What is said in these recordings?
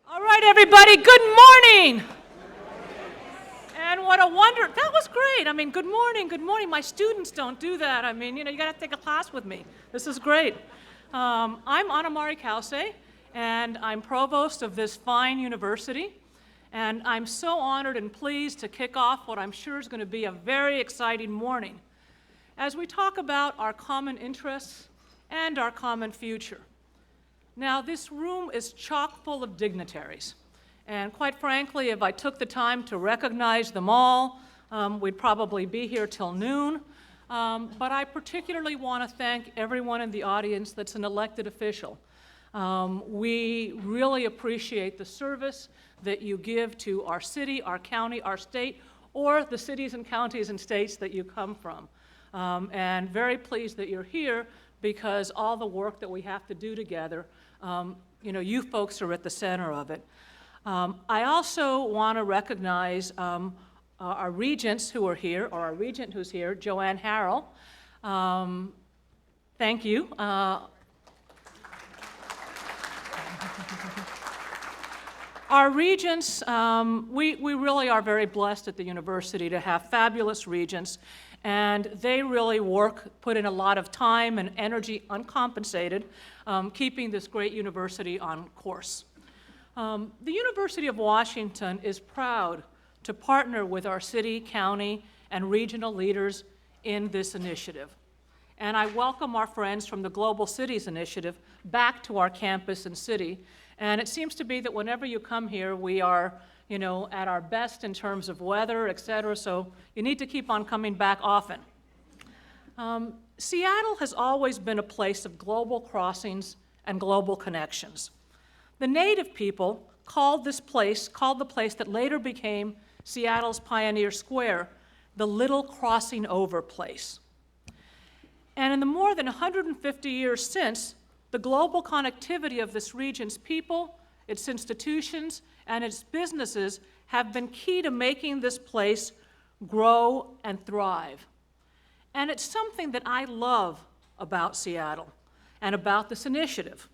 All right, everybody, good morning. And what a wonder, that was great. I mean, good morning, good morning. My students don't do that. I mean, you got to take a class with me. This is great. I'm Anna Mari Kause, and I'm provost of this fine university. And I'm so honored and pleased to kick off what I'm sure is going to be a very exciting morning as we talk about our common interests and our common future. Now, this room is chock full of dignitaries, and quite frankly, if I took the time to recognize them all, we'd probably be here till noon. But I particularly want to thank everyone in the audience that's an elected official. We really appreciate the service that you give to our city, our county, our state, or the cities and counties and states that you come from. And very pleased that you're here, because all the work that we have to do together, you folks are at the center of it. I also want to recognize our regents who are here, or our regent who's here, Joanne Harrell. Thank you. Our regents, we really are very blessed at the university to have fabulous regents, and they really put in a lot of time and energy, uncompensated, keeping this great university on course. The University of Washington is proud to partner with our city, county, and regional leaders in this initiative. And I welcome our friends from the Global Cities Initiative back to our campus and city. And it seems to be that whenever you come here, we are at our best in terms of weather, et cetera, so you need to keep on coming back often. Seattle has always been a place of global crossings and global connections. The Native people called the place that later became Seattle's Pioneer Square, the Little Crossing Over Place. And in the more than 150 years since, the global connectivity of this region's people, its institutions, and its businesses have been key to making this place grow and thrive. And it's something that I love about Seattle and about this initiative.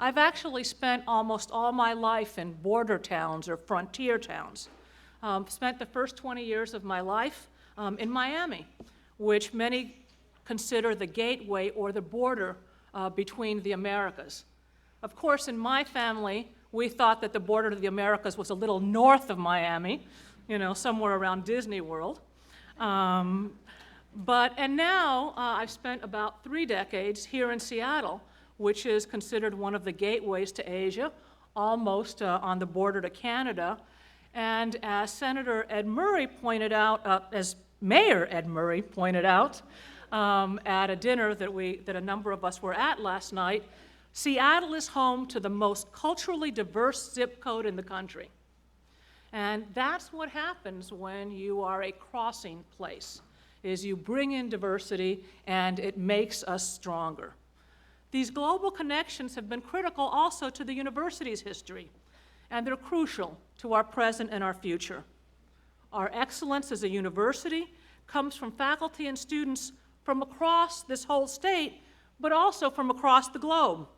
I've actually spent almost all my life in border towns or frontier towns. Spent the first 20 years of my life in Miami, which many consider the gateway or the border between the Americas. Of course, in my family, we thought that the border to the Americas was a little north of Miami, somewhere around Disney World. And now I've spent about 3 decades here in Seattle, which is considered one of the gateways to Asia, almost on the border to Canada. And as Senator Ed Murray pointed out, as Mayor Ed Murray pointed out at a dinner that a number of us were at last night, Seattle is home to the most culturally diverse zip code in the country. And that's what happens when you are a crossing place, is you bring in diversity and it makes us stronger. These global connections have been critical also to the university's history, and they're crucial to our present and our future. Our excellence as a university comes from faculty and students from across this whole state, but also from across the globe.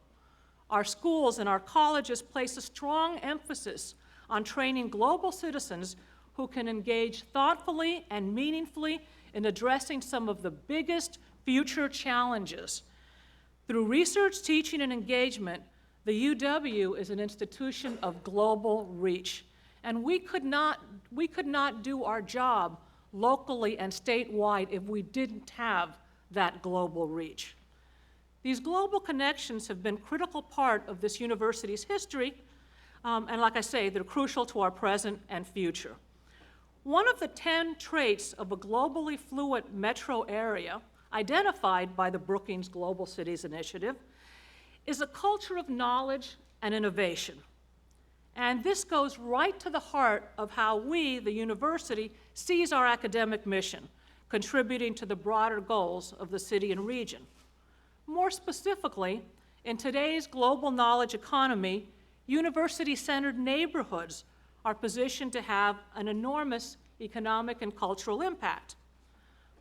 Our schools and our colleges place a strong emphasis on training global citizens who can engage thoughtfully and meaningfully in addressing some of the biggest future challenges. Through research, teaching, and engagement, the UW is an institution of global reach, and we could not do our job locally and statewide if we didn't have that global reach. These global connections have been a critical part of this university's history, and like I say, they're crucial to our present and future. One of the 10 traits of a globally fluent metro area, identified by the Brookings Global Cities Initiative, is a culture of knowledge and innovation. And this goes right to the heart of how we, the university, sees our academic mission, contributing to the broader goals of the city and region. More specifically, in today's global knowledge economy, university-centered neighborhoods are positioned to have an enormous economic and cultural impact.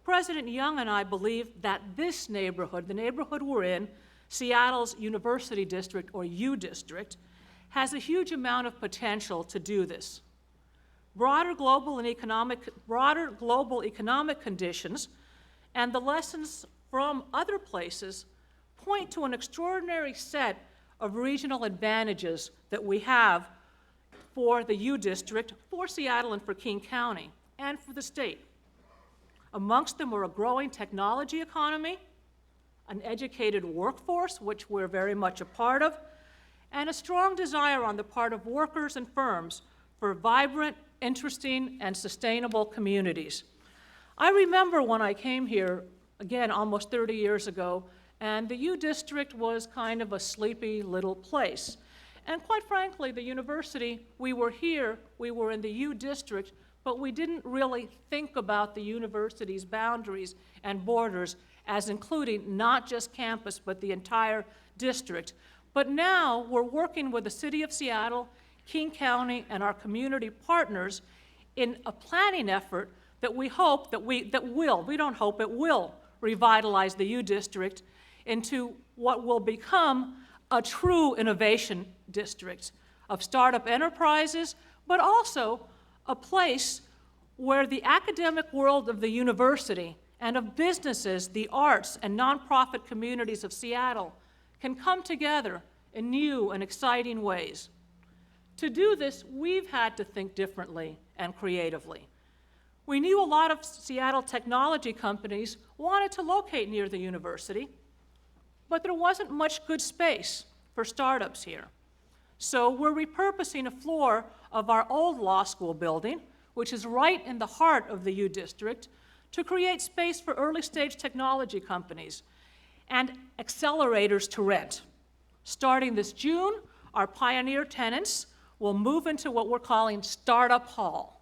President Young and I believe that this neighborhood, the neighborhood we're in, Seattle's University District, or U District, has a huge amount of potential to do this. Broader global economic conditions and the lessons from other places point to an extraordinary set of regional advantages that we have for the U District, for Seattle and for King County, and for the state. Amongst them are a growing technology economy, an educated workforce, which we're very much a part of, and a strong desire on the part of workers and firms for vibrant, interesting, and sustainable communities. I remember when I came here, again, almost 30 years ago, and the U District was kind of a sleepy little place. And quite frankly, the university, we were here, we were in the U District, but we didn't really think about the university's boundaries and borders as including not just campus, but the entire district. But now we're working with the City of Seattle, King County, and our community partners in a planning effort that we hope we don't hope, it will revitalize the U District into what will become a true innovation district of startup enterprises, but also a place where the academic world of the university and of businesses, the arts, and nonprofit communities of Seattle can come together in new and exciting ways. To do this, we've had to think differently and creatively. We knew a lot of Seattle technology companies wanted to locate near the university, but there wasn't much good space for startups here. So we're repurposing a floor of our old law school building, which is right in the heart of the U District, to create space for early-stage technology companies and accelerators to rent. Starting this June, our pioneer tenants will move into what we're calling Startup Hall.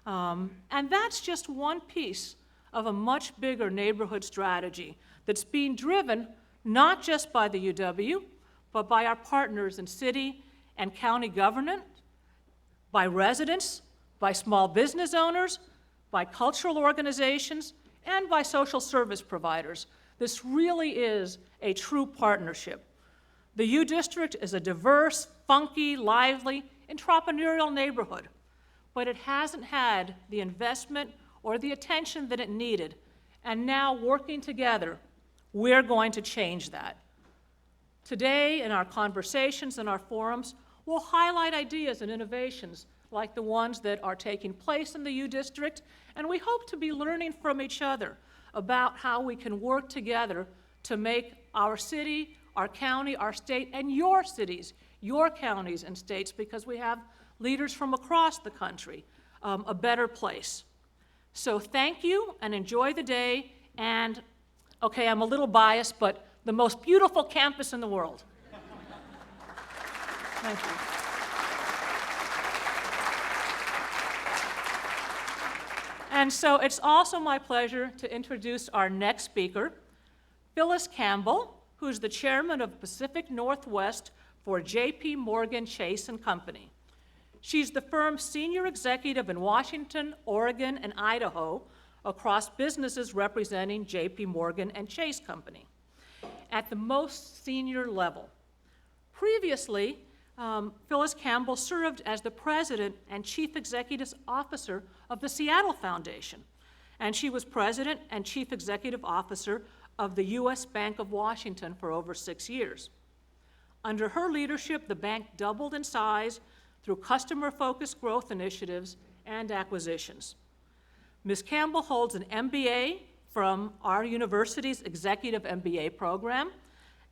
And that's just one piece of a much bigger neighborhood strategy that's being driven not just by the UW, but by our partners in city and county government, by residents, by small business owners, by cultural organizations, and by social service providers. This really is a true partnership. The U District is a diverse, funky, lively, entrepreneurial neighborhood, but it hasn't had the investment or the attention that it needed. And now, working together, we're going to change that. Today, in our conversations and our forums, we'll highlight ideas and innovations like the ones that are taking place in the U District, and we hope to be learning from each other about how we can work together to make our city, our county, our state, and your cities, your counties and states, because we have leaders from across the country, a better place. So thank you and enjoy the day, and okay, I'm a little biased, but the most beautiful campus in the world. Thank you. And so it's also my pleasure to introduce our next speaker, Phyllis Campbell, who's the chairman of Pacific Northwest for JPMorgan Chase and Company. She's the firm's senior executive in Washington, Oregon, and Idaho across businesses representing JPMorgan and Chase Company at the most senior level. Previously, Phyllis Campbell served as the president and chief executive officer of the Seattle Foundation, and she was president and chief executive officer of the U.S. Bank of Washington for over 6 years. Under her leadership, the bank doubled in size through customer-focused growth initiatives and acquisitions. Ms. Campbell holds an MBA from our university's Executive MBA program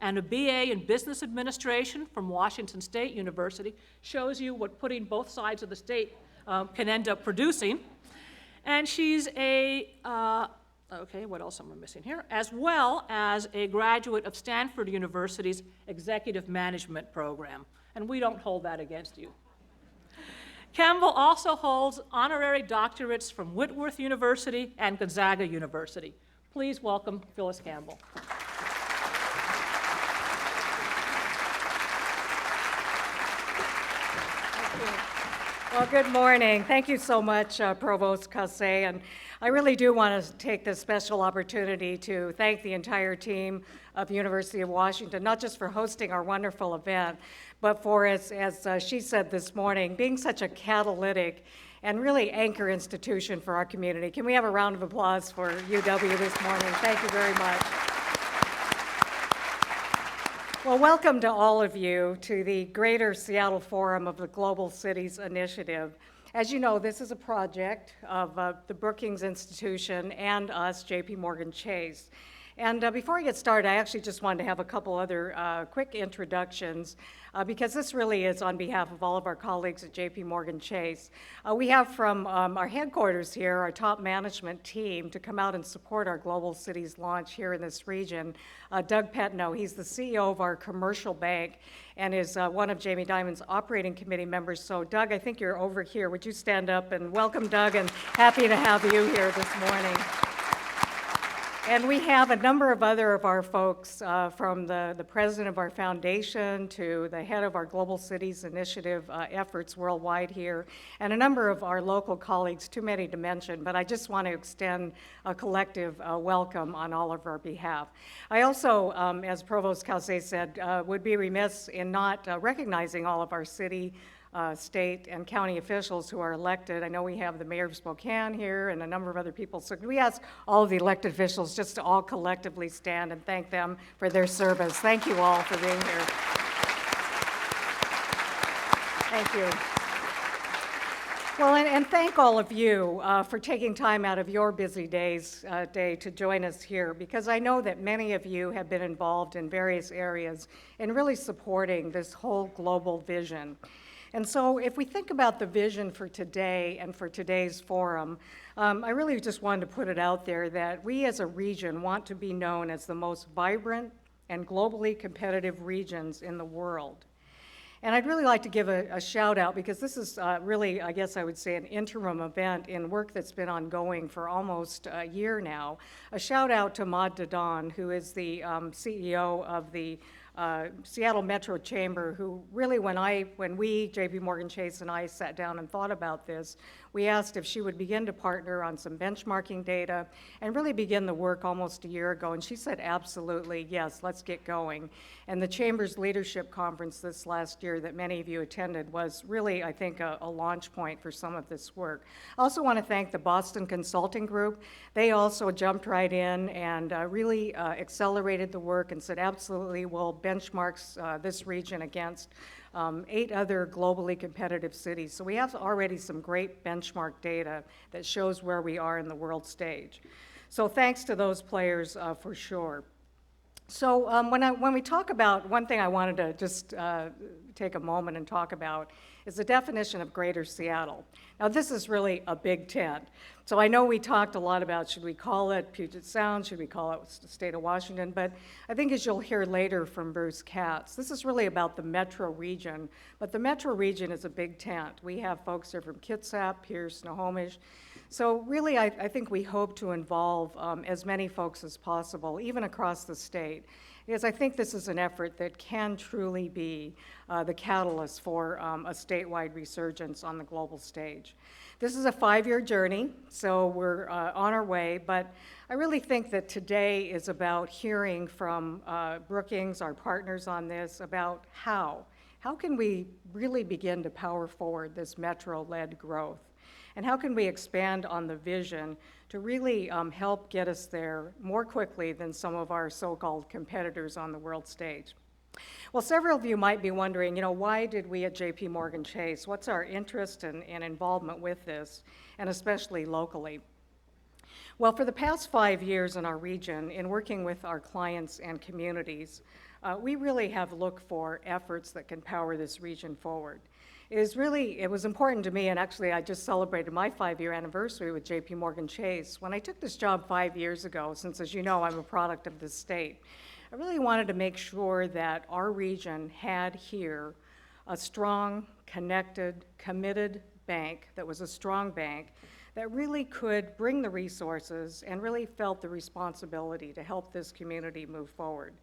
and a BA in Business Administration from Washington State University. Shows you what putting both sides of the state can end up producing. And she's okay, what else am I missing here? As well as a graduate of Stanford University's Executive Management program. And we don't hold that against you. Campbell also holds honorary doctorates from Whitworth University and Gonzaga University. Please welcome Phyllis Campbell. Well, good morning. Thank you so much, Provost Cassé. And I really do want to take this special opportunity to thank the entire team of University of Washington, not just for hosting our wonderful event, but for, as she said this morning, being such a catalytic and really anchor institution for our community. Can we have a round of applause for UW this morning? Thank you very much. Well, welcome to all of you to the Greater Seattle Forum of the Global Cities Initiative. As you know, this is a project of the Brookings Institution and us, JPMorgan Chase. And before I get started, I actually just wanted to have a couple other quick introductions because this really is on behalf of all of our colleagues at JPMorgan Chase. We have from our headquarters here, our top management team to come out and support our Global Cities launch here in this region. Doug Petno, he's the CEO of our commercial bank and is one of Jamie Dimon's operating committee members. So Doug, I think you're over here. Would you stand up and welcome Doug, and happy to have you here this morning. And we have a number of other of our folks from the president of our foundation to the head of our Global Cities Initiative efforts worldwide here, and a number of our local colleagues, too many to mention, but I just want to extend a collective welcome on all of our behalf. I also, as Provost Cassé said, would be remiss in not recognizing all of our city, state and county officials who are elected. I know we have the mayor of Spokane here and a number of other people. So we ask all of the elected officials just to all collectively stand and thank them for their service. Thank you all for being here. Thank you. Well, and thank all of you for taking time out of your busy day to join us here, because I know that many of you have been involved in various areas in really supporting this whole global vision. And so if we think about the vision for today and for today's forum, I really just wanted to put it out there that we as a region want to be known as the most vibrant and globally competitive regions in the world. And I'd really like to give a shout out, because this is really, I guess I would say, an interim event in work that's been ongoing for almost a year now. A shout out to Maud Dadan, who is the CEO of the Seattle Metro Chamber, who really, when we, JPMorgan Chase and I sat down and thought about this, we asked if she would begin to partner on some benchmarking data and really begin the work almost a year ago. And she said, absolutely, yes, let's get going. And the Chamber's leadership conference this last year that many of you attended was really, I think, a launch point for some of this work. I also want to thank the Boston Consulting Group. They also jumped right in and really accelerated the work and said, absolutely, we'll benchmark this region against 8 other globally competitive cities. So we have already some great benchmark data that shows where we are in the world stage. So thanks to those players for sure. So when we talk about, one thing I wanted to just take a moment and talk about is the definition of Greater Seattle. Now this is really a big tent. So I know we talked a lot about, should we call it Puget Sound, should we call it the state of Washington, but I think as you'll hear later from Bruce Katz, this is really about the metro region, but the metro region is a big tent. We have folks here from Kitsap, Pierce, Snohomish. So really, I think we hope to involve as many folks as possible, even across the state, because I think this is an effort that can truly be the catalyst for a statewide resurgence on the global stage. This is a 5-year journey, so we're on our way, but I really think that today is about hearing from Brookings, our partners on this, about how can we really begin to power forward this metro-led growth? And how can we expand on the vision to really help get us there more quickly than some of our so-called competitors on the world stage? Well, several of you might be wondering, why did we at JPMorgan Chase, what's our interest and involvement with this, and especially locally? Well, for the past 5 years in our region, in working with our clients and communities, we really have looked for efforts that can power this region forward. It was important to me, and actually I just celebrated my 5-year anniversary with JPMorgan Chase. When I took this job 5 years ago, since as you know, I'm a product of this state, I really wanted to make sure that our region had here a strong, connected, committed bank that was a strong bank that really could bring the resources and really felt the responsibility to help this community move forward.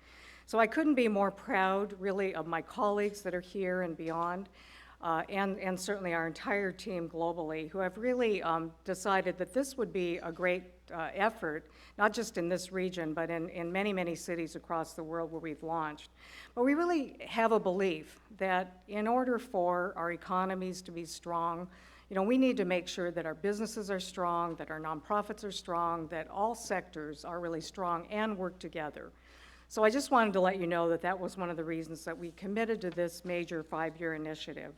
So I couldn't be more proud, really, of my colleagues that are here and beyond. and certainly our entire team globally, who have really decided that this would be a great effort, not just in this region, but in many, many cities across the world where we've launched. But we really have a belief that in order for our economies to be strong, we need to make sure that our businesses are strong, that our nonprofits are strong, that all sectors are really strong and work together. So I just wanted to let you know that that was one of the reasons that we committed to this major 5-year initiative.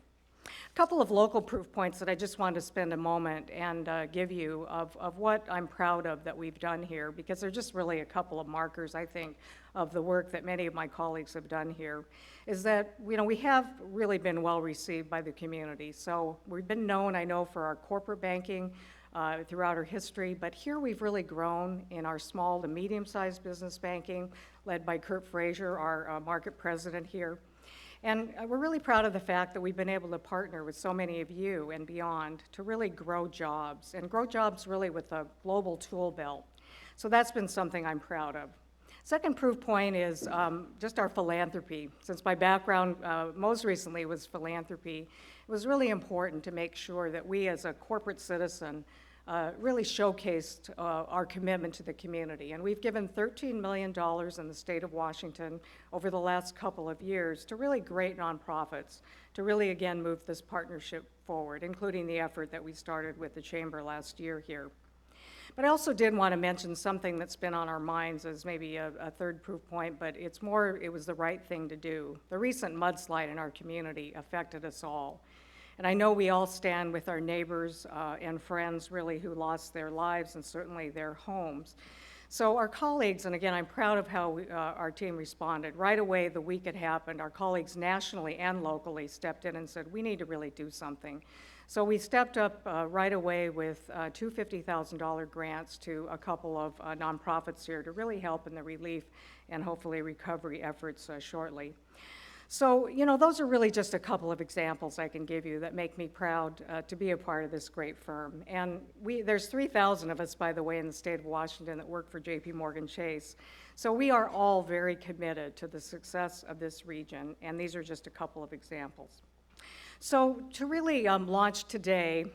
A couple of local proof points that I just wanted to spend a moment and give you of what I'm proud of that we've done here, because they're just really a couple of markers, I think, of the work that many of my colleagues have done here, is that we have really been well received by the community. So we've been known, I know, for our corporate banking throughout our history, but here we've really grown in our small to medium-sized business banking, led by Kurt Frazier, our market president here. And we're really proud of the fact that we've been able to partner with so many of you and beyond to really grow jobs, and grow jobs really with a global tool belt. So that's been something I'm proud of. Second proof point is just our philanthropy. Since my background most recently was philanthropy, it was really important to make sure that we as a corporate citizen really showcased our commitment to the community. And we've given $13 million in the state of Washington over the last couple of years to really great nonprofits to really, again, move this partnership forward, including the effort that we started with the Chamber last year here. But I also did want to mention something that's been on our minds as maybe a third proof point, but it was the right thing to do. The recent mudslide in our community affected us all. And I know we all stand with our neighbors and friends really who lost their lives and certainly their homes. So our colleagues, and again, I'm proud of how our team responded. Right away, the week it happened, our colleagues nationally and locally stepped in and said, we need to really do something. So we stepped up right away with two $50,000 grants to a couple of nonprofits here to really help in the relief and hopefully recovery efforts shortly. So, those are really just a couple of examples I can give you that make me proud to be a part of this great firm. And there's 3,000 of us, by the way, in the state of Washington that work for JPMorgan Chase. So we are all very committed to the success of this region, and these are just a couple of examples. So to really launch today,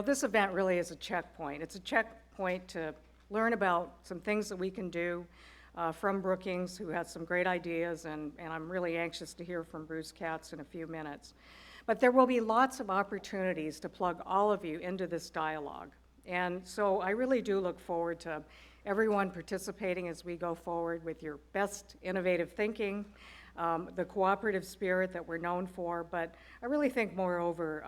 this event really is a checkpoint. It's a checkpoint to learn about some things that we can do from Brookings, who has some great ideas, and I'm really anxious to hear from Bruce Katz in a few minutes. But there will be lots of opportunities to plug all of you into this dialogue. And so I really do look forward to everyone participating as we go forward with your best innovative thinking, the cooperative spirit that we're known for, but I really think moreover,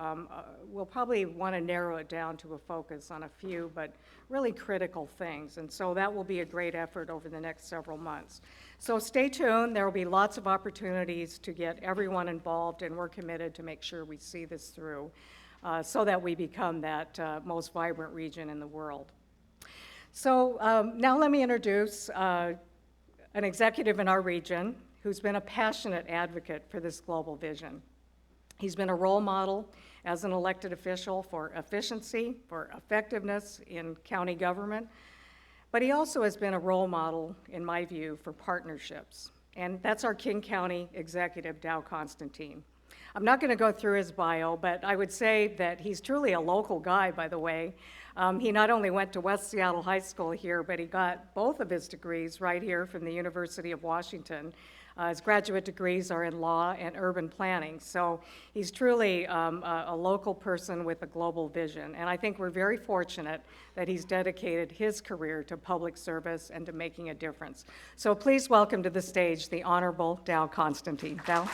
we'll probably want to narrow it down to a focus on a few, but really critical things. And so that will be a great effort over the next several months. So stay tuned. There will be lots of opportunities to get everyone involved, and we're committed to make sure we see this through so that we become that most vibrant region in the world. So now let me introduce an executive in our region who's been a passionate advocate for this global vision. He's been a role model as an elected official for efficiency, for effectiveness in county government, but he also has been a role model, in my view, for partnerships. And that's our King County executive, Dow Constantine. I'm not going to go through his bio, but I would say that he's truly a local guy, by the way. He not only went to West Seattle High School here, but he got both of his degrees right here from the University of Washington. His graduate degrees are in law and urban planning. So he's truly a local person with a global vision. And I think we're very fortunate that he's dedicated his career to public service and to making a difference. So please welcome to the stage the Honorable Dow Constantine. Dow.